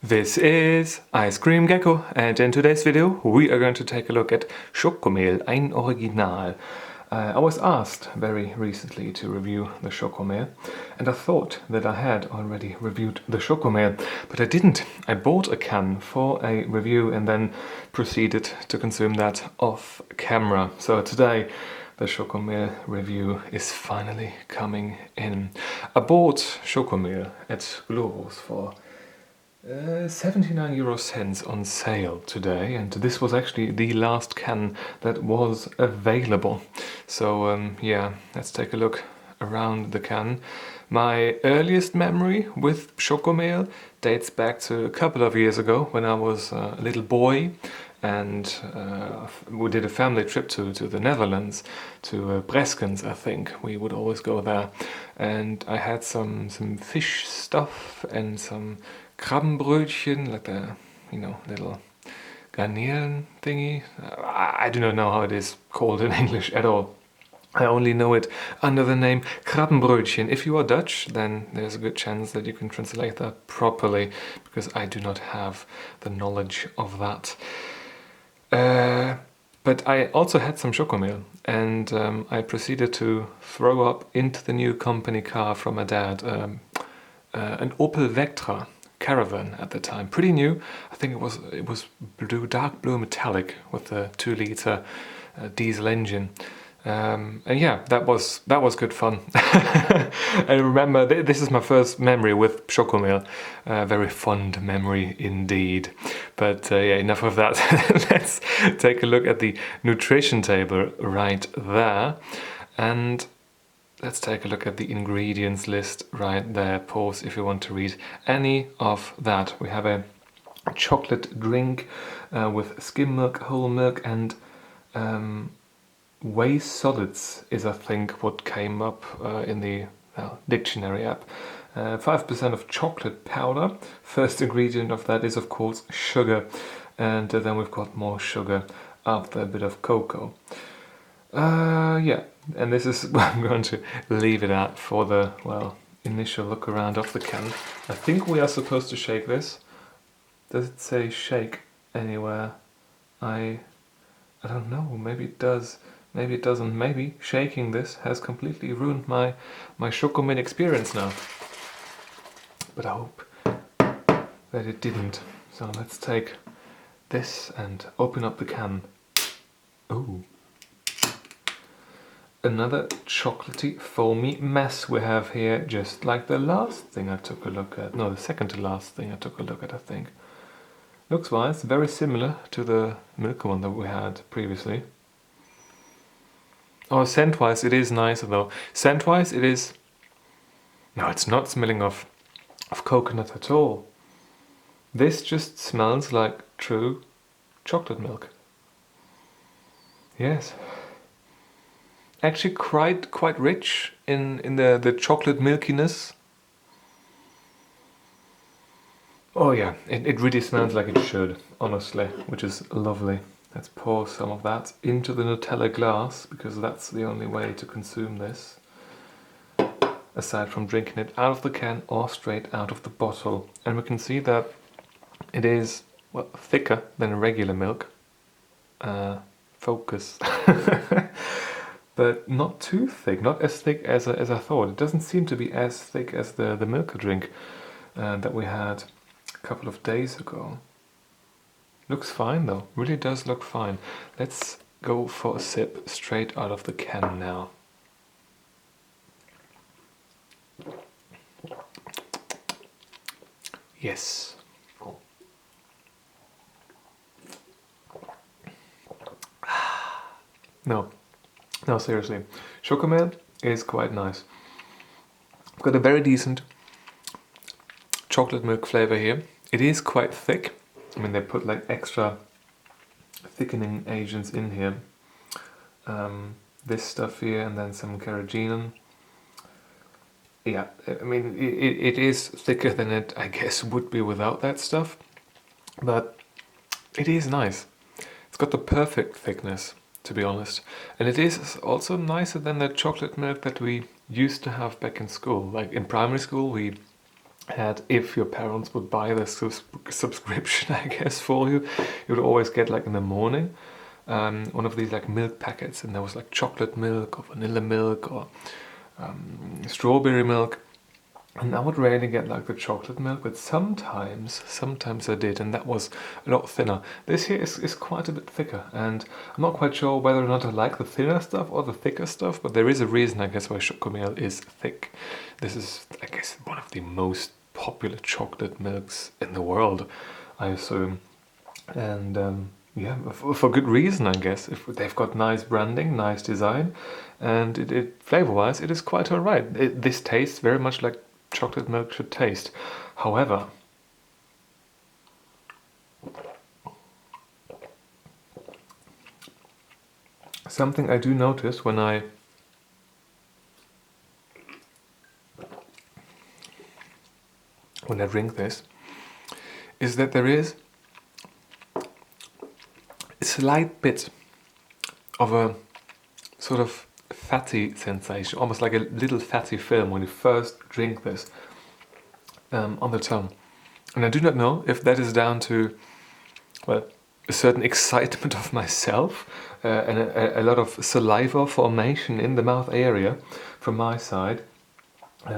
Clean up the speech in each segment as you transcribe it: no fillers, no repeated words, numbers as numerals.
This is Ice Cream Gecko, and in today's video we are going to take a look at Chocomel, ein Original. I was asked very recently to review the Chocomel, and I thought that I had already reviewed the Chocomel, but I didn't. I bought a can for a review and then proceeded to consume that off camera. So today the Chocomel review is finally coming in. I bought Chocomel at Globus for 79 € on sale today, and this was actually the last can that was available. So yeah, let's take a look around the can. My earliest memory with Chocomel dates back to a couple of years ago when I was a little boy, and we did a family trip to the Netherlands, to Breskens, I think. We would always go there, and I had some fish stuff and some Krabbenbrötchen, like the, little garnelen thingy. I do not know how it is called in English at all. I only know it under the name Krabbenbrötchen. If you are Dutch, then there's a good chance that you can translate that properly, because I do not have the knowledge of that. But I also had some Chocomel, and I proceeded to throw up into the new company car from my dad, an Opel Vectra Caravan at the time, pretty new. I think it was blue, dark blue metallic with a 2-liter diesel engine. And yeah, that was good fun. I remember this is my first memory with Chocomel, very fond memory indeed. But yeah, enough of that. Let's take a look at the nutrition table right there, and let's take a look at the ingredients list right there. Pause if you want to read any of that. We have a chocolate drink with skim milk, whole milk, and whey solids is, I think, what came up in the dictionary app. 5% of chocolate powder. First ingredient of that is, of course, sugar, and then we've got more sugar after a bit of cocoa. Yeah, and this is where I'm going to leave it at for the, initial look around of the can. I think we are supposed to shake this. Does it say shake anywhere? I don't know, maybe it does, maybe it doesn't. Maybe shaking this has completely ruined my Chocomel experience now. But I hope that it didn't. So let's take this and open up the can. Ooh. Another chocolatey, foamy mess we have here, just like the last thing I took a look at. No, the second to last thing I took a look at, I think. Looks-wise, very similar to the milk one that we had previously. Oh, scent-wise, it is nicer though. Scent-wise, it is... No, it's not smelling of coconut at all. This just smells like true chocolate milk. Yes. Actually quite rich in the chocolate milkiness. Oh yeah, it really smells like it should, honestly, which is lovely. Let's pour some of that into the Nutella glass, because that's the only way to consume this, aside from drinking it out of the can or straight out of the bottle. And we can see that it is, well, thicker than regular milk. Focus. But not too thick, not as thick as I thought. It doesn't seem to be as thick as the milk drink that we had a couple of days ago. Looks fine though, really does look fine. Let's go for a sip straight out of the can now. Yes. No, seriously, Chocomel is quite nice. I've got a very decent chocolate milk flavor here. It is quite thick. I mean, they put like extra thickening agents in here. This stuff here, and then some carrageenan. Yeah, I mean, it is thicker than it, I guess, would be without that stuff. But it is nice. It's got the perfect thickness, to be honest. And it is also nicer than the chocolate milk that we used to have back in school. Like in primary school, we And if your parents would buy the subscription, I guess, for you, you would always get like in the morning one of these like milk packets, and there was like chocolate milk or vanilla milk or strawberry milk. And I would rarely get like the chocolate milk, but sometimes I did, and that was a lot thinner. This here is quite a bit thicker, and I'm not quite sure whether or not I like the thinner stuff or the thicker stuff, but there is a reason, I guess, why Chocomel is thick. This is, I guess, one of the most popular chocolate milks in the world, I assume. And yeah, for good reason, I guess. If they've got nice branding, nice design, and flavor-wise, it is quite alright. This tastes very much like chocolate milk should taste. However, something I do notice when I drink this is that there is a slight bit of a sort of fatty sensation, almost like a little fatty film when you first drink this on the tongue. And I do not know if that is down to, well, a certain excitement of myself and a lot of saliva formation in the mouth area from my side,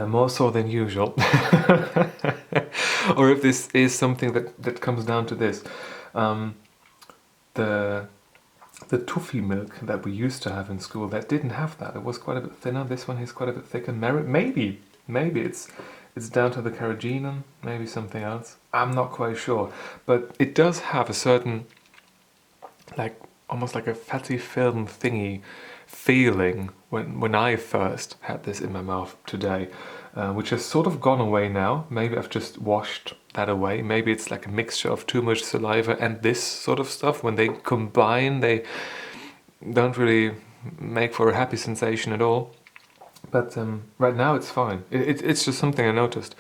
more so than usual. Or if this is something that comes down to this. The toffee milk that we used to have in school, that didn't have that. It was quite a bit thinner. This one is quite a bit thicker. Maybe it's down to the carrageenan, maybe something else. I'm not quite sure. But it does have a certain, like, almost like a fatty film thingy feeling when I first had this in my mouth today, which has sort of gone away now. Maybe I've just washed that away. Maybe it's like a mixture of too much saliva and this sort of stuff. When they combine, they don't really make for a happy sensation at all. But right now it's fine. It's just something I noticed,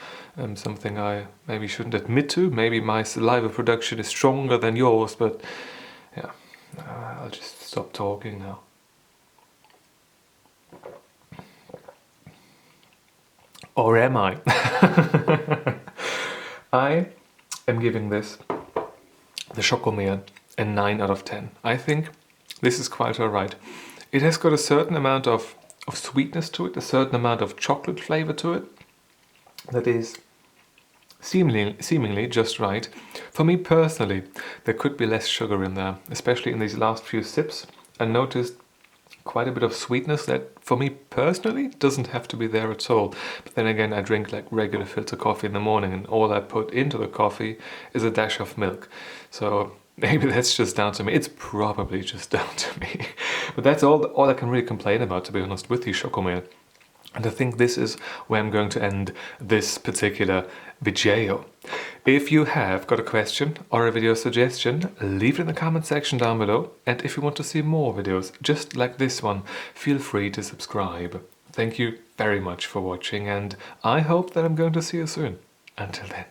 something I maybe shouldn't admit to. Maybe my saliva production is stronger than yours, but yeah, I'll just stop talking now. Or am I? I am giving this, the Chocomel, a 9 out of 10. I think this is quite alright. It has got a certain amount of sweetness to it, a certain amount of chocolate flavor to it, that is seemingly just right. For me personally, there could be less sugar in there, especially in these last few sips. I noticed quite a bit of sweetness that for me personally doesn't have to be there at all. But then again, I drink like regular filter coffee in the morning, and all I put into the coffee is a dash of milk. So maybe that's just down to me. It's probably just down to me. But that's all I can really complain about, to be honest, with the Chocomel. And I think this is where I'm going to end this particular video. If you have got a question or a video suggestion, leave it in the comment section down below. And if you want to see more videos just like this one, feel free to subscribe. Thank you very much for watching, and I hope that I'm going to see you soon. Until then.